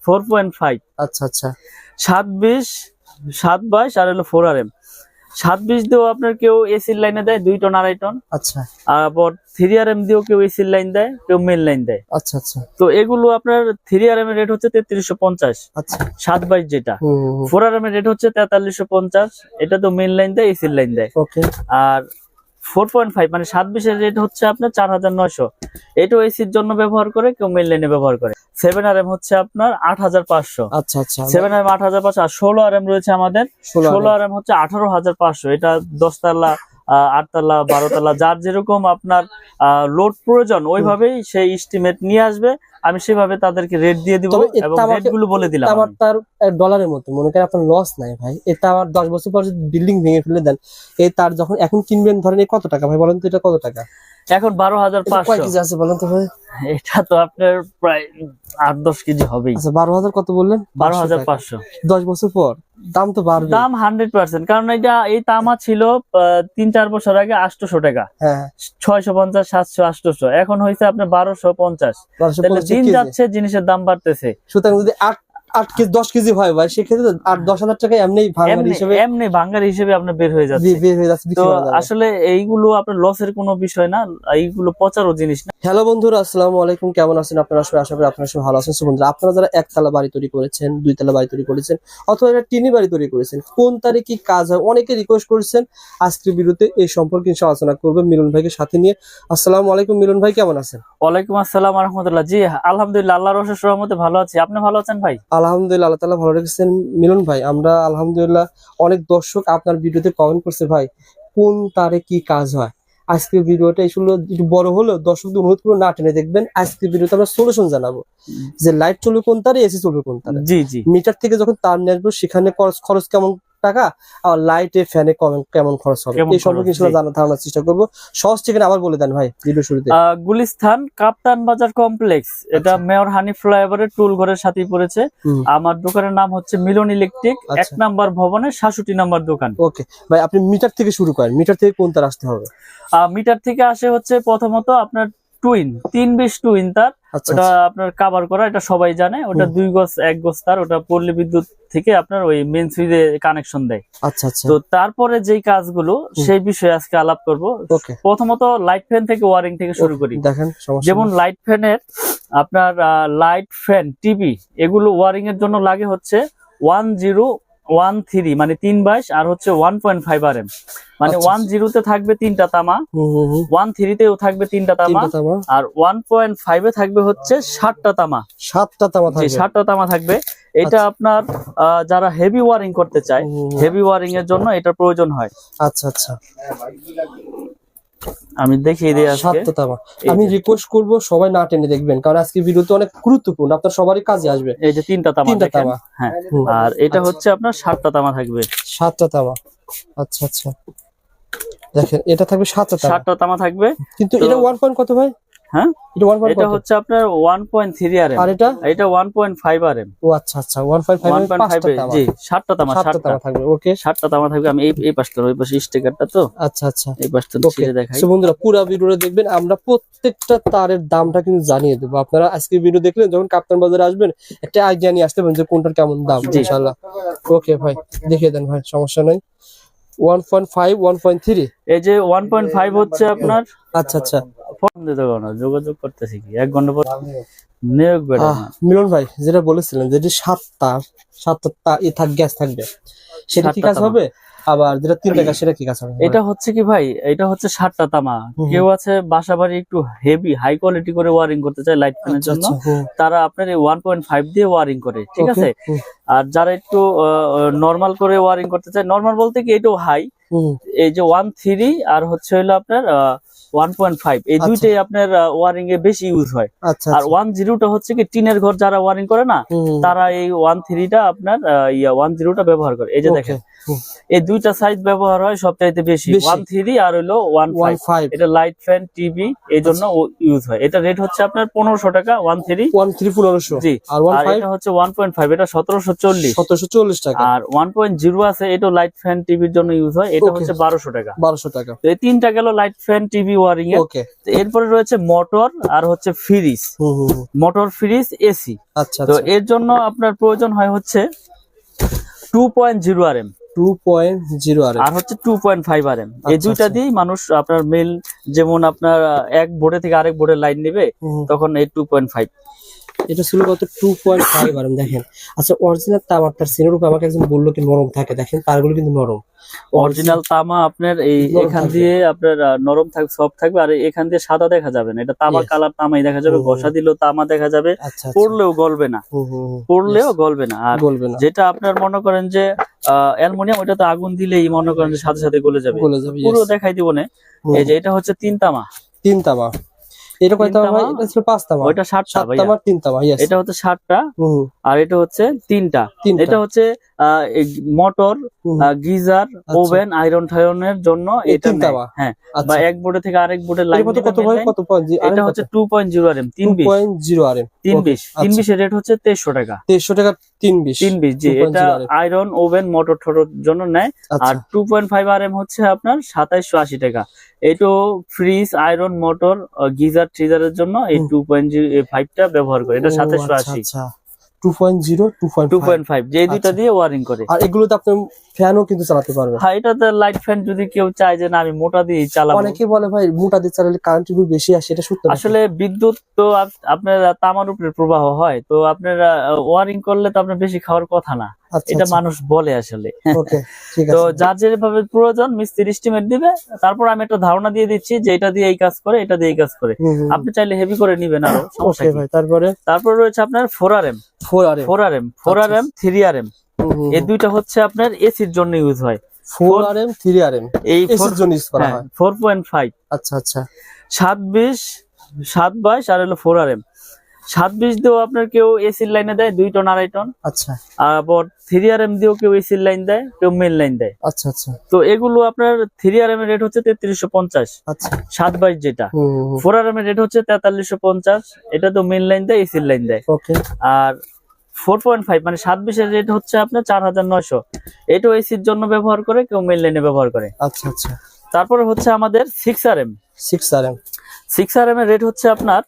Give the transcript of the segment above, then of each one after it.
4.5। আচ্ছা আচ্ছা 720 722 আর হলো 4RM। 720 দিয়েও আপনার কেউ এসির লাইনে দেয় 2 টন 2.5 টন। আচ্ছা আবার 3RM দিয়েও কেউ এসির লাইন দেয়, কেউ মেন লাইন দেয়। আচ্ছা আচ্ছা তো এগুলো আপনার 3RM এর রেট হচ্ছে 3350। আচ্ছা 722 যেটা। 4RM এর রেট হচ্ছে 4350। এটা তো মেন লাইন দেয়, এসির লাইন দেয়। ওকে আর 4.5 মানে 720 এর রেট হচ্ছে আপনার 4900। এটাও এসির জন্য ব্যবহার করে, কেউ মেন লাইনে ব্যবহার করে। 7RM হচ্ছে আপনার 8500। আচ্ছা আচ্ছা 7RM 8500। আর 16RM রয়েছে আমাদের। 16RM হচ্ছে 18500। এটা 10 তলা 8 তলা 12 তলা যার যেরকম আপনার লোড প্রয়োজন ওইভাবেই সেই এস্টিমেট নিয়ে আসবে। আমি সেভাবে তাদেরকে রেট দিয়ে দিব এবং রেট গুলো বলে দিলাম। আমার তার ডলারের মতো মনে করেন আপনার লস নাই ভাই। এটা আমার 10 বছর পর যদি বিল্ডিং ভেঙে ফেলে দেন, এই তার যখন এখন কিনবেন ধরেন এই কত টাকা ভাই বলেন তো? এটা কত টাকা এখন? 12500। কয় কেজি আছে বলেন তো ভাই? এটা তো আপনার প্রায় 8-10 কেজি হবেই। আচ্ছা 12000 কত বললেন? 12500। 10 বছর পর দাম তো বাড়বে। দাম 100%, কারণ এটা এই তামা ছিল 3-4 বছর আগে 800 টাকা। হ্যাঁ 650 700 800। এখন হয়েছে আপনার 1250। তাহলে দিন যাচ্ছে জিনিসের দাম বাড়তেছে। সুতরাং যদি 8 কেজি 10 কেজি হয় ভাই সেক্ষেত্রে 8-10 হাজার টাকা এমনি ভাঙার হিসেবে আপনার বের হয়ে যাচ্ছে। তো আসলে এইগুলো আপনার লসের কোনো বিষয় না, এইগুলো পচারও জিনিস না। হ্যালো বন্ধুরা, আসসালামু আলাইকুম। কেমন আছেন আপনারা সবাই? আশা করি আপনারা সবাই ভালো আছেন। বন্ধুরা, আপনারা যারা একতলা বাড়ি তৈরি করেছেন, 2 তলা বাড়ি তৈরি করেছেন, অথবা একটা টিনি বাড়ি তৈরি করেছেন, কোন তারিখে কি কাজ হয় অনেকে রিকোয়েস্ট করেছেন। আজকের ভিডিওতে এই সম্পর্কে আলোচনা করবে মিলন ভাইকে সাথে নিয়ে। আসসালামু আলাইকুম মিলন ভাই, কেমন আছেন? ওয়ালাইকুম আসসালাম ওয়া রাহমাতুল্লাহ। জি আলহামদুলিল্লাহ, আল্লাহর অশেষ রহমতে ভালো আছি। আপনি ভালো আছেন ভাই? আলহামদুলিল্লাহ, আল্লাহ তাআলা ভালো রেখেছেন। মিলন ভাই, আমরা আলহামদুলিল্লাহ অনেক দর্শক আপনার ভিডিওতে কমেন্ট করছে ভাই কোন তারিখে কি কাজ হয়। আজকের ভিডিওটা আসলে একটু বড় হলেও দর্শকদের অনুরোধ করে না টেনে দেখবেন। আজকের ভিডিওতে আমরা সলিউশন জানাবো যে লাইট চলবে কোন তারে, এসি চলবে কোন তারে। জি জি। মিটার থেকে যখন তার নিয়ে আসবো সেখানে খরচ কেমন টাকা, আর লাইটে ফ্যানে কেমন খরচ হবে, এই সম্পর্কে ধারণার চেষ্টা করবো। সহজ ঠিকানা আবার বলে দেন ভাই ভিডিও শুরুতে। গুলিস্তান কাপ্তান বাজার কমপ্লেক্স। এটা মেয়র হানি ফ্লাইওভারের টুল ঘরের সাথেই পড়েছে। আমার দোকানের নাম হচ্ছে মিলন ইলেকট্রিক, 1 নাম্বার ভবনের 66 নাম্বার দোকান। ওকে ভাই, আপনি মিটার থেকে শুরু করেন। মিটার থেকে কোন তার আসতে হবে? মিটার থেকে আসে হচ্ছে প্রথমত আপনার টুইন 320 টুইন তার। ওটা আপনার কভার করা, এটা সবাই জানে। ওটা 2 গজ 1 গজ তার। ওটা পল্লী বিদ্যুৎ থেকে আপনার ওই মেইন সুইচে কানেকশন দেয়। আচ্ছা আচ্ছা। তো তারপরে যেই কাজগুলো সেই বিষয়ে আজকে আলাপ করব। প্রথমত লাইট ফ্যান থেকে ওয়ারিং থেকে শুরু করি। দেখেন যেমন লাইট ফ্যানের আপনার লাইট ফ্যান টিভি এগুলো ওয়ারিং এর জন্য লাগে হচ্ছে 1013 মানে 322 আর হচ্ছে 1.5 RM। মানে 10 তে থাকবে 3টা তামা, 13 তেও থাকবে 3টা তামা, আর 1.5 এ থাকবে হচ্ছে 7টা তামা। 7টা তামা থাকবে। 7টা তামা থাকবে। এটা আপনার যারা হেভি ওয়ারিং করতে চায়, হেভি ওয়ারিং এর জন্য এটা প্রয়োজন হয়। আচ্ছা আচ্ছা, আমি দেখিয়ে দিই আজকে। 7টা তামা। আমি রিকোয়েস্ট করব সবাই না টেনে দেখবেন, কারণ আজকে ভিডিওতে অনেক গুরুত্বপূর্ণ, আপনার সবারই কাজে আসবে। এই যে 3টা তামা দেখেন। হ্যাঁ, আর এটা হচ্ছে আপনার 7টা তামা থাকবে। 7টা তামা। আচ্ছা আচ্ছা, দেখেন এটা থাকবে 7টা তামা থাকবে। কিন্তু এটা 1 পয়েন্ট কত ভাই? হ্যাঁ, এটা হচ্ছে আপনার 1.3 RM, আর এটা 1.5 RM। ও আচ্ছা আচ্ছা, 1.5 জি 7টা তামা। 7টা তামা থাকবে। ওকে, 7টা তামা থাকবে। আমি এই পাশটা ওই পাশে স্টিকারটা তো। আচ্ছা আচ্ছা, এই পাশটা ছিঁড়ে দেখাই। সো বন্ধুরা, পুরো ভিডিওটা দেখবেন। আমরা প্রত্যেকটা তারের দামটা কিন্তু জানিয়ে দেব। আপনারা আজকে ভিডিও দেখলে যখন কাপ্তান বাজারে আসবেন একটা আইডিয়া নিয়ে আসতে পারেন যে কোনটার কেমন দাম ইনশাআল্লাহ। ওকে ভাই, দেখিয়ে দেন ভাই, সমস্যা নাই। 1.5 1.3, এই যে 1.5 হচ্ছে আপনার। আচ্ছা আচ্ছা, ফোন দিতে পারো না, যোগাযোগ করতেছি কি 1 ঘন্টা পর নিয়োগ বেড়ে না। মিলন ভাই যেটা বলেছিলেন যে 7টা গ্যাস থাকবে, সেটা কি কাজ হবে? আবার যেটা 3টা গ্যাস সেটা কি কাজ হবে? এটা হচ্ছে কি ভাই, এটা হচ্ছে 7টা তামা। কেউ আছে বাসা বাড়ি একটু হেভি হাই কোয়ালিটি করে ওয়ারিং করতে চায় লাইট ফ্যানের জন্য, তারা আপনার এই 1.5 দিয়ে ওয়ারিং করে, ঠিক আছে। আর যারা একটু নরমাল করে ওয়ারিং করতে চায়, নরমাল বলতে কি এটাও হাই, এই যে 13 আর হচ্ছে হলো আপনার 1.5, এই দুইটাই আপনার ওয়ারিং এ বেশি ইউজ হয়। আর 10টা হচ্ছে কি টিনের ঘর যারা ওয়ারিং করে না, তারা এই 13টা আপনার 10টা ব্যবহার করে। এই যে দেখেন, এই দুইটা সাইজ ব্যবহার হয় সবচাইতে বেশি, 13 আর হলো 1.5। এটা লাইট ফ্যান টিভি এই জন্য ইউজ হয়। এটা রেট হচ্ছে আপনার 1500 টাকা। 13 1500। জি, আর এটা হচ্ছে 1.5, এটা 1740 টাকা। আর 1.0 আছে, এটা লাইট ফ্যান টিভির জন্য ইউজ হয়, এটা হচ্ছে 1200 টাকা। 1200 টাকা। তো এই 3টা গেল লাইট ফ্যান টিভি ওয়ারিং এর। ওকে। এরপরে রয়েছে মোটর আর হচ্ছে ফ্রিজ, মোটর ফ্রিজ এসি। আচ্ছা তো আচ্ছা। এর জন্য আপনার প্রয়োজন হয় হচ্ছে 2.0 RM 2.0 আর হচ্ছে 2.5 RM। এই আচ্ছা, দুইটা আচ্ছা। দিয়েই মানুষ আপনার মেল, যেমন আপনার এক বোর্ডে থেকে আরেক বোর্ডে লাইন নেবে, তখন এই 2.5। এটা ছিল কত? 2.5 আরএম। দেখেন, আচ্ছা অরিজিনাল তামার সিনের উপর আমাকে একজন বললো কি নরম থাকে, দেখেন তারগুলো কিন্তু নরম। অরিজিনাল তামা আপনার এই নরম এখান থাকবে। দিয়ে আপনার নরম থাকবে, সফট থাকবে, আর এখান দিয়ে সাদা দেখা যাবে না। এটা তামা Yes. কালার তামাই দেখা যাবে, হুম, ঘষা দিলেও তামা দেখা যাবে, আচ্ছা আচ্ছা। পড়লেও গলবে না, পড়লেও Yes. গলবে না। আর বলবে না, যেটা আপনার মনে করেন যে অ্যালুমিনিয়াম, ওটা তো আগুন দিলেই মনে করেন যে সাথে সাথে গলে যাবে, বলে যাবে। পুরো Yes. দেখাই দিব না। এই যে এটা হচ্ছে 3 তামা, 3 তামা। এটা কয় 3 তামা ভাই? তামা, এটা ছিল 5 তামা। ওইটা 7টা 7 ভাইয়া, তামা 3 তামা। ইয়েস। এটা হচ্ছে 7টা, হুম। আর এটা হচ্ছে 3টা। 3টা। এটা হচ্ছে মোটর, গিজার, আচ্ছা। ওভেন, আয়রন ঠায়রনের জন্য এই এটা 3 নেয়। তামা। হ্যাঁ, বা আচ্ছা। এক বোর্ডে থেকে আরেক বোর্ডে এটা লাইন কত কত ভাই? কত পয়েন্ট? এটা হচ্ছে 2.0 RM 320। 2.0 আরএম। 320 320 এর রেট হচ্ছে 2300 টাকা। 2300 টাকা 320। 320, জি। এটা 2.0 RM। আয়রন, ওভেন, মোটর ঠোটর জন্য নেয়। আচ্ছা। আর 2.5 RM হচ্ছে আপনার 2780 টাকা। এটা ফ্রিজ, আয়রন, মোটর, গিজার, ট্রিজারের জন্য এই 2.5 টা ব্যবহার করে। এটা ও, 2780। আচ্ছা। 2.0 2.5। 2.5, যে দুইটা আচ্ছা। দিয়ে ওয়ারিং করে। আর এগুলোতে আপনি ফ্যানও কিন্তু চালাতে পারবেন। হ্যাঁ, এটাতে লাইট ফ্যান যদি কেউ চায় যে না আমি মোটা দিয়ে চালাবো। অনেকে বলে ভাই মোটা দিয়ে চালালে কারেন্ট বিল বেশি আসে, এটা সত্য নাকি? আসলে বিদ্যুৎ তো আপনার তামার উপরে প্রবাহ হয়, তো আপনার ওয়ারিং করলে তো আপনার বেশি খাওয়ার কথা না, আচ্ছা, এটা আচ্ছা। মানুষ বলে আসলে। ওকে, ঠিক তো আছে। যার যেভাবে প্রয়োজন মিস্ত্রি এস্টিমেট দিবে, তারপর আমি একটা ধারণা দিয়ে দিচ্ছি যে এটা দিয়ে এই কাজ করে, এটা দিয়ে এই কাজ করে। আপনি চাইলে হেভি করে নিবেন আরো, সমস্যা ওকে কি। ভাই, তারপরে তারপর রয়েছে আপনার 4 RM 4 RM. 4 RM 4 RM 3 RM। এই দুইটা হচ্ছে আপনার এসির জন্য ইউজ হয়। 4 আরএম 3 আরএম এই এসির জন্য ইউজ করা হয়। 4.5, আচ্ছা আচ্ছা। 720, 722 আর হলো 4 RM। 720 দিয়েও আপনার কেউ এসির লাইনে দেয় 2 টন 2.5 টন। আচ্ছা আবার 3 RM দিয়েও কেউ এসির লাইন দেয়, কেউ মেন লাইন দেয়। আচ্ছা। আচ্ছা তো এগুলো আপনার 3 RM এর রেট হচ্ছে 3350, আচ্ছা। 722 যেটা। 4 RM এর রেট হচ্ছে 4350, এটা তো মেন লাইন দেয়, এসির লাইন দেয়। ওকে। আর 4.5 মানে 720 এর রেট হচ্ছে আপনার 4900, এটাও এসির জন্য ব্যবহার করে, কেউ মেন লাইনে ব্যবহার করে। আচ্ছা আচ্ছা। তারপরে হচ্ছে আমাদের 6 RM 6 আরএম। 6 RM এর রেট হচ্ছে আপনার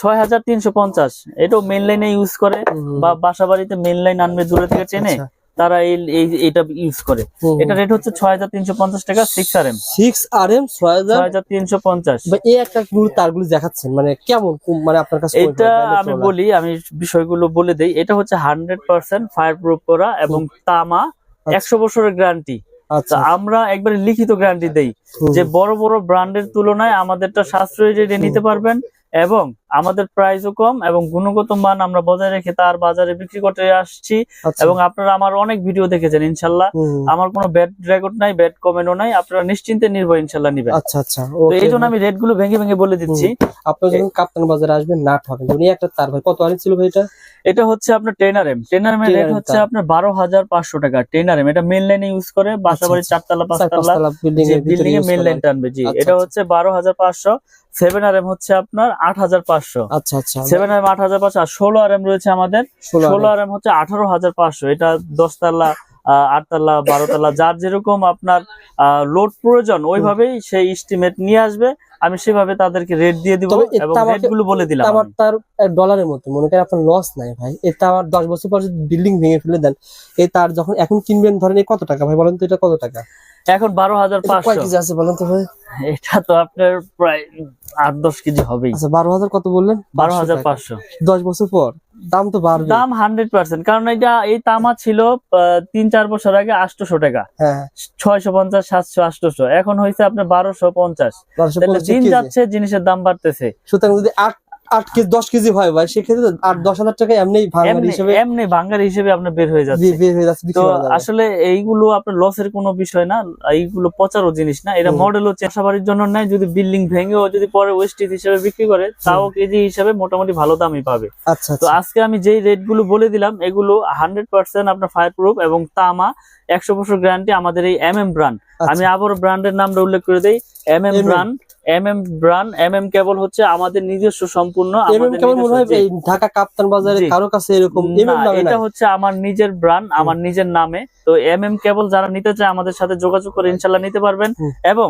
6350, এটাও মেন লাইনে ইউজ করে, বা বাসা বাড়িতে মেন লাইন আনবে দূরে থেকে টেনে, আচ্ছা। তারা এটা ইউজ করে। এটা রেট হচ্ছে 6350 টাকা 6 RM 6 আরএম 6000। 6350। ভাই এই একটা গুলো তারগুলো দেখাচ্ছেন মানে কেমন মানে আপনার কাছে এটা আমি বলি, আমি বিষয়গুলো বলে দেই। এটা হচ্ছে 100% ফায়ার প্রুফ করা এবং তামা, 100 বছরের গ্যারান্টি। আচ্ছা। আমরা একবারে লিখিত গ্যারান্টি দেই যে বড় বড় ব্র্যান্ডের তুলনায় আমাদেরটা সাশ্রয়ী রেটে নিতে পারবেন, এবং আমাদের প্রাইসও কম, এবং গুণগত মান আমরা বজায় রেখে তার বাজারে বিক্রি করতে আসছি। আচ্ছা। এবং আপনারা আমার অনেক ভিডিও দেখেছেন ইনশাল্লাহ, আমার কোনো ব্যাড রেকর্ড নাই, ব্যাড কমেন্টও নাই, আপনারা নিশ্চিন্তে নির্ভর ইনশাল্লাহ নিবেন। আচ্ছা আচ্ছা। তো এই জন্য আমি রেট গুলো ভেঙে ভেঙে বলে দিচ্ছি। আপনি যখন কাপ্তান বাজারে আসবেন নাট হবে উনি একটা তার ভাই কত আনি ছিল ভাই এটা? এটা হচ্ছে আপনার 10 RM এর রেট হচ্ছে আপনার 12500 টাকা। 10 RM এটা মেন লাইনে ইউজ করে, বাসাবাড়ি 4 তলা 5 তলা বিল্ডিং এ মেন লাইন টানবে, জি। এটা হচ্ছে 12500। 7 RM হচ্ছে আপনার 8500। আচ্ছা আচ্ছা। 7 RM 8500। আর 16 RM রয়েছে আমাদের, 16 RM হচ্ছে 18500। এটা 10 তলা, 8 তলা, 12 তলা, যার যেরকম আপনার লোড প্রয়োজন ওইভাবেই সেই এস্টিমেট নিয়ে আসবে, আমি সেভাবে তাদেরকে রেট দিয়ে দিব এবং রেট গুলো বলে দিলাম। আমার তার ডলারের মতো মনে করেন আপনার লস নাই ভাই, এটা আমার 10 বছর পর যদি বিল্ডিং ভেঙে ফেলে দেন, এই তার যখন এখন কিনবেন ধরেন এই কত টাকা ভাই বলেন তো, এটা কত টাকা এখন? 12500। কয় কেজি আছে বলেন তো ভাই? এটা তো আপনার প্রায় 8-10 কেজি হবেই। আচ্ছা 12000 কত বললেন? 12500। 10 বছর পর দাম তো বাড়বে। দাম 100%, কারণ এটা এই তামা ছিল 3-4 বছর আগে 800 টাকা, হ্যাঁ 650, 700, 800, এখন হয়েছে আপনার 1250। তাহলে দিন যাচ্ছে জিনিসের দাম বাড়তেছে। সুতরাং যদি 8 কেজি 10 কেজি হয় ভাই সেক্ষেত্রে 8-10 হাজার টাকা এমনি ভাঙার হিসেবে আপনার বের হয়ে যাচ্ছে। তো আসলে এইগুলো আপনার লসের কোনো বিষয় না, এইগুলো পচারও জিনিস না। এটা মডেলও চাষাবাড়ির জন্য নেয়, যদি বিল্ডিং ভেঙেও যদি পরে ওয়েস্টেজ হিসেবে বিক্রি করে, তাও কেজি হিসাবে মোটামুটি ভালো দামই পাবে। আচ্ছা। তো আজকে আমি যেই রেট গুলো বলে দিলাম, এগুলো 100% আপনার ফায়ার প্রুফ এবং তামা, 100 বছর গ্যারান্টি। আমাদের এই MM ব্র্যান্ড, আমি আবার ব্র্যান্ডের নামটা উল্লেখ করে দেই, MM ব্র্যান্ড। MM কেবল হচ্ছে আমাদের নিজস্ব সম্পূর্ণ, ঢাকা কাপ্তান বাজারে কারো কাছে এরকম এটা হচ্ছে আমার নিজের ব্র্যান্ড, আমার নিজের নামে। তো MM কেবল যারা নিতে চায় আমাদের সাথে যোগাযোগ করে ইনশাল্লাহ নিতে পারবেন। এবং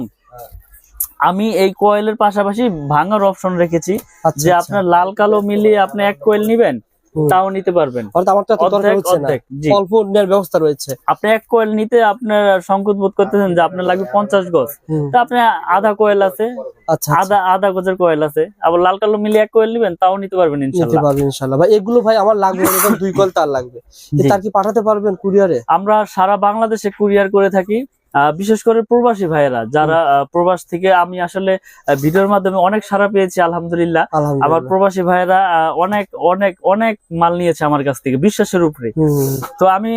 আমি এই কয়েলের পাশাপাশি ভাঙার অপশন রেখেছি, আচ্ছা, যে আচ্ছা। আপনার লাল কালো মিলিয়ে আপনি এক কয়েল নিবেন হুম। তাও নিতে পারবেন। অর্থাৎ আমারটা তো দরকার অর্ধেক হচ্ছে না, অর্ধেক, জি। অল্প নেওয়ার ব্যবস্থা রয়েছে। আপনি এক কয়েল নিতে আপনার সংকোচ বোধ করতেছেন যে আপনার লাগবে 50 গজ, হুম। তো আপনি আধা কয়েল আছে, আচ্ছা, আচ্ছা। আধা গজের কয়েল আছে, আবার লাল কালো মিলিয়ে এক কয়েল নিবেন তাও নিতে পারবেন নিতে ইনশাআল্লাহ। পারবেন ইনশাআল্লাহ। ভাই এগুলো ভাই আমার লাগবে এরকম 2 কয়েল তার লাগবে, জি। তার কি পাঠাতে পারবেন কুরিয়ারে? আমরা সারা বাংলাদেশে কুরিয়ার করে থাকি, বিশেষ করে প্রবাসী ভাইয়েরা যারা প্রবাস থেকে, আমি আসলে ভিডিওর মাধ্যমে অনেক সাড়া পেয়েছি আলহামদুলিল্লাহ। আমার আলহামদুলিল্লাহ। প্রবাসী ভাইয়েরা অনেক অনেক অনেক মাল নিয়েছে আমার কাছ থেকে বিশ্বাসের উপরে। হুম। তো আমি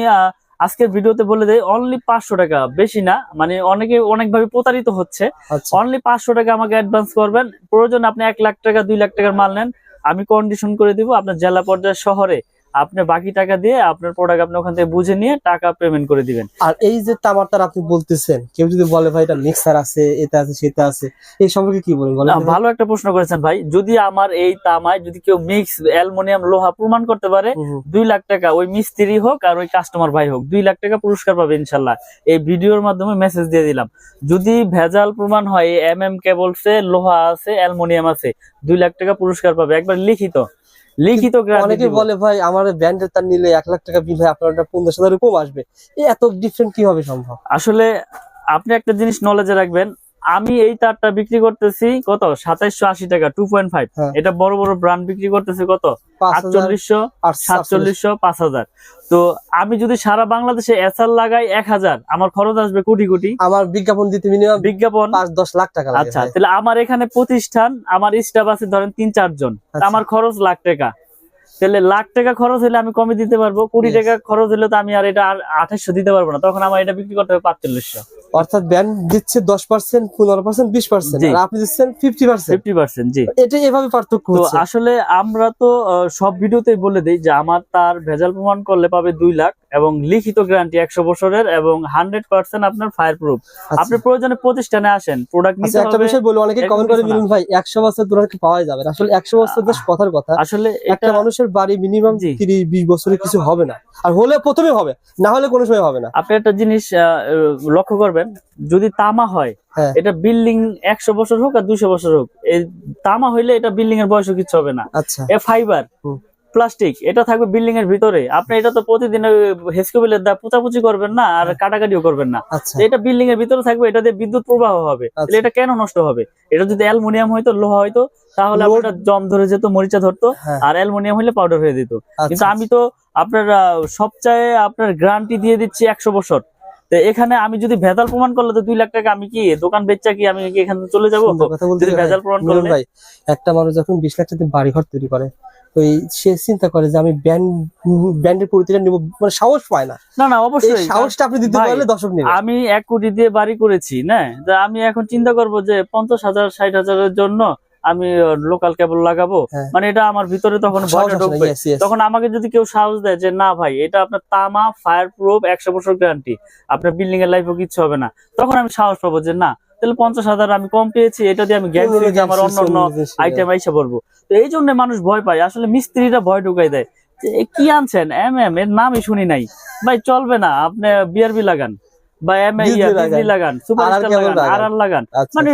আজকের ভিডিওতে বলে দেই, অনলি 500 টাকা, বেশি না, মানে অনেকে অনেকভাবে প্রতারিত হচ্ছে। আচ্ছা। অনলি 500 টাকা আমাকে অ্যাডভান্স করবেন, প্রয়োজন আপনি 1 লাখ টাকা 2 লাখ টাকার মাল নেন, আমি কন্ডিশন করে দিব আপনার জেলা পর্যায়ে শহরে, আপনি বাকি টাকা দিয়ে আপনার প্রোডাক্ট আপনি ওখান থেকে বুঝে নিয়ে টাকা পেমেন্ট করে দিবেন। আর এই যে তামার আপনি বলতেছেন, কেউ যদি বলে ভাই এটা মিক্সার আছে, এটা আছে, সেটা আছে, এই সম্পর্কে কি বলেন বলেন? ভালো একটা প্রশ্ন করেছেন ভাই। যদি আমার এই তামায় যদি কেউ মিক্স অ্যালুমিনিয়াম লোহা প্রমাণ করতে পারে, 2 লাখ টাকা, ওই মিস্ত্রি হোক আর ওই কাস্টমার ভাই হোক, 2 লাখ টাকা পুরস্কার পাবে ইনশাল্লাহ। এই ভিডিওর মাধ্যমে মেসেজ দিয়ে দিলাম। যদি ভেজাল প্রমাণ হয়, কেবলসে লোহা আছে, অ্যালুমিনিয়াম আছে, 2 লাখ টাকা পুরস্কার পাবে, একবার লিখিত গ্যারান্টি অনেকে দিব। বলে ভাই আমার ব্র্যান্ডের তার নিলে 1 লাখ টাকা বিল হয়, আপনার 50,000 কম আসবে, এত ডিফারেন্ট কিভাবে সম্ভব? আসলে আপনি একটা জিনিস নলেজে রাখবেন, আমি এই তারটা বিক্রি করতেছি কত 2780 টাকা 2.5, হ্যাঁ। এটা বড় বড় ব্র্যান্ড বিক্রি করতেছে কত 4800, 4700, 5000। তো আমি যদি সারা বাংলাদেশে এসআর লাগাই 1000, আমার খরচ আসবে কোটি কোটি। আমার বিজ্ঞাপন দিতে মিনিমাম বিজ্ঞাপন 5-10 লাখ টাকা লাগে। আচ্ছা, তাহলে আমার এখানে প্রতিষ্ঠান, আমার স্টাফ আছে ধরেন 3-4 জন, আচ্ছা। আমার খরচ লাখ টাকা, তাহলে লাখ টাকা খরচ হলে আমি কমে দিতে পারবো, কোটি টাকা খরচ হলে তো আমি আর এটা 2800 দিতে পারবো না, তখন আমার এটা বিক্রি করতে হবে 4500। অর্থাৎ ব্র্যান্ড দিচ্ছে 10%, 15%, 20%, জি। আর আপনি দিচ্ছেন 50%। 50%, জি। এটা এভাবে পার্থক্য তো হচ্ছে। আসলে আমরা তো সব ভিডিওতেই বলে দিই যে আমার তার ভেজাল প্রমাণ করলে পাবে 2 লাখ এবং লিখিত গ্যারান্টি 100 বছরের এবং 100% আপনার ফায়ার প্রুফ। আপনি প্রয়োজনে প্রতিষ্ঠানে আসেন, প্রোডাক্ট নিতে আচ্ছা, একটা হবে। বিষয় বলি, অনেকে এরকম কমেন্ট করে কিছু না। মিলন ভাই 100 বছর ধরে কি পাওয়া যাবে না? আসলে 100 বছর বেশ কথার কথা। আসলে একটা এটা মানুষের বাড়ি মিনিমাম জি। 30-20 বছরে কিছু হবে না, আর হলে প্রথমে হবে, না হলে কোনো সময় হবে না। আপনি একটা জিনিস লক্ষ্য করবেন, যদি তামা হয়, হ্যাঁ। এটা বিল্ডিং 100 বছর হোক আর 200 বছর হোক, এই তামা হইলে এটা বিল্ডিং এর বয়সও কিছু হবে না। আচ্ছা। এ ফাইবার হুম। প্লাস্টিক, এটা থাকবে বিল্ডিং এর ভিতরে, আপনি এটা তো প্রতিদিন হেসকোবিলের দা পোচাপুচি করবেন না আর কাটাকাটিও করবেন না, আচ্ছা। এটা বিল্ডিং এর ভিতরে থাকবে, এটা দিয়ে বিদ্যুৎ প্রবাহ হবে, তাহলে এটা কেন নষ্ট হবে? এটা যদি অ্যালুমিনিয়াম হয়তো, লোহা হয়তো, তাহলে লোড- আপনার জম ধরে যেত, মরিচা ধরতো, হ্যাঁ। আর অ্যালুমিনিয়াম হলে পাউডার হয়ে দিত। কিন্তু আচ্ছা, আমি তো আপনার সবচাইতে আপনার গ্যারান্টি দিয়ে দিচ্ছি 100 বছর। তো এখানে আমি যদি ভেজাল প্রমাণ করলে তো 2 লাখ টাকা, আমি কি দোকান বেচা কি আমি কি এখান থেকে চলে যাবো? সুন্দর কথা বলতে যদি ভেজাল প্রমাণ মিলন করলে ভাই, একটা মানুষ যখন 20 লাখ টাকা বাড়ি ঘর তৈরি করে, ওই সে চিন্তা করে যে আমি ব্র্যান্ডের পরিচয় নিব, মানে সাহস পায় না। না এই অবশ্যই সাহসটা আপনি দিতে ভাই, পারলে দর্শক নেবে। আমি 1 কোটি দিয়ে বাড়ি করেছি না, তা আমি এখন চিন্তা করব যে 50,000 60,000-এর জন্য আমি লোকাল কেবল লাগাবো, হ্যাঁ। মানে এটা আমার ভিতরে তখন সাহস ভয়টা আসে না, ঢুকবে। yes, yes। তখন আমাকে যদি কেউ সাহস দেয় যে না ভাই, এটা আপনার তামা ফায়ার প্রুফ 100 বছর গ্যারান্টি, আপনার বিল্ডিং এর লাইফও কিচ্ছু হবে না, তখন আমি সাহস পাবো যে না, তাহলে 50,000 আমি কম পেয়েছি, এটা দিয়ে আমি গ্যারান্টি যে আমার অন্য আইটেম আইসা পড়বো। তো এই জন্য মানুষ ভয় পায়, আসলে মিস্ত্রিরা ভয় ঢুকাই দেয় যে এ কি আনছেন, এর নামই শুনি নাই ভাই, চলবে না, আপনি বিআরবি লাগান বা বিজলি লাগান, সুপারস্টার লাগান, আরআর লাগান, আচ্ছা। মানে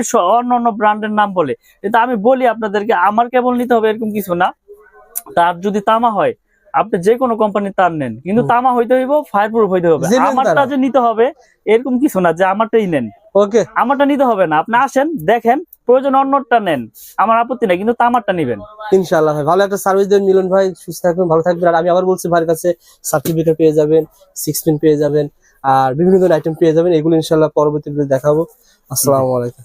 অন্য ব্র্যান্ডের নাম বলে। কিন্তু আমি বলি আপনাদেরকে, আমার কেবল নিতে হবে এরকম কিছু না, তার যদি তামা হয় আপনি যে কোনো কোম্পানির তার নেন, কিন্তু তামা হইতে হইব, ফায়ার প্রুফ হইতে হবে। Genuine আমারটা তারা। যে নিতে হবে এরকম কিছু না যে আমারটাই নেন, ওকে, আমারটা নিতে হবে না, আপনি আসেন দেখেন, প্রয়োজন অন্যটা নেন, আমার আপত্তি নাই, কিন্তু তামারটা নিবেন। ইনশাআল্লাহ ভাই, ভালো একটা সার্ভিস দেবেন মিলন ভাই, সুস্থ থাকবেন, ভালো থাকবেন। আর আমি আবার বলছি, ভাইয়ের কাছে সার্টিফিকেট পেয়ে যাবেন, 6 পিন পেয়ে যাবেন, আর বিভিন্ন ধরনের আইটেম পেয়ে যাবেন। এগুলো ইনশাআল্লাহ পরবর্তী ভিডিওতে দেখাবো। আসসালামু আলাইকুম।